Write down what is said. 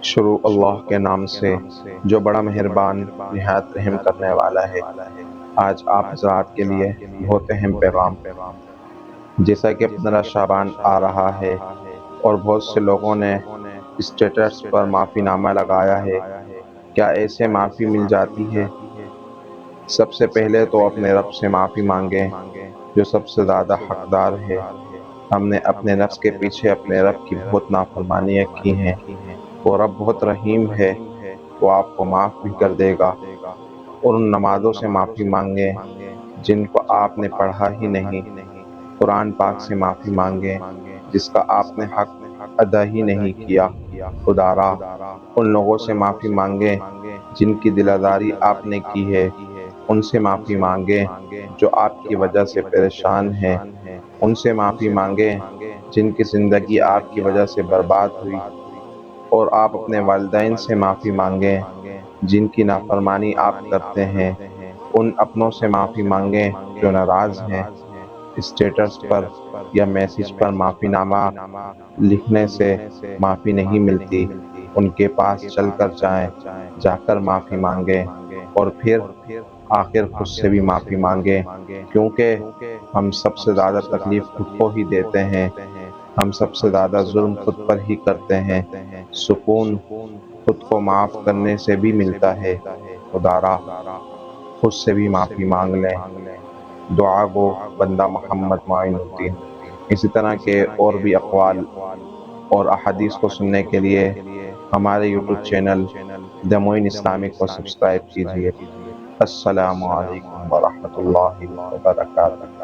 شروع اللہ کے نام سے جو بڑا مہربان نہایت رحم کرنے والا ہے۔ آج آپ حضرات کے لیے بہت اہم پیغام، جیسا کہ 15 شعبان آ رہا ہے اور بہت سے لوگوں نے اسٹیٹس پر معافی نامہ لگایا ہے، کیا ایسے معافی مل جاتی ہے؟ سب سے پہلے تو اپنے رب سے معافی مانگیں جو سب سے زیادہ حقدار ہے۔ ہم نے اپنے نفس کے پیچھے اپنے رب کی بہت نافرمانیاں کی ہیں۔ وہ رب بہت رحیم ہے، وہ آپ کو معاف بھی کر دے گا۔ اور ان نمازوں سے معافی مانگیں جن کو آپ نے پڑھا ہی نہیں۔ قرآن پاک سے معافی مانگیں جس کا آپ نے حق ادا ہی نہیں کیا۔ خدا را ان لوگوں سے معافی مانگیں جن کی دل آزاری آپ نے کی ہے۔ ان سے معافی مانگیں جو آپ کی وجہ سے پریشان ہیں۔ ان سے معافی مانگیں جن کی زندگی آپ کی وجہ سے برباد ہوئی۔ اور آپ اپنے والدین سے معافی مانگیں جن کی نافرمانی آپ کرتے ہیں۔ ان اپنوں سے معافی مانگیں جو ناراض ہیں۔ اسٹیٹس پر یا میسج پر معافی نامہ لکھنے سے معافی نہیں ملتی، ان کے پاس چل کر جائیں، جا کر معافی مانگیں اور پھر آخر خود سے بھی معافی مانگیں، کیونکہ ہم سب سے زیادہ تکلیف خود کو ہی دیتے ہیں، ہم سب سے زیادہ ظلم خود پر ہی کرتے ہیں۔ سکون خود کو معاف کرنے سے بھی ملتا ہے۔ خدا را خود سے بھی معافی مانگ لیں۔ دعا گو بندہ محمد معین الدین۔ اسی طرح کے اور بھی اقوال اور احادیث کو سننے کے لیے ہمارے یوٹیوب چینل دی معین اسلامک کو سبسکرائب کیجیے۔ السلام علیکم ورحمۃ اللہ وبرکاتہ۔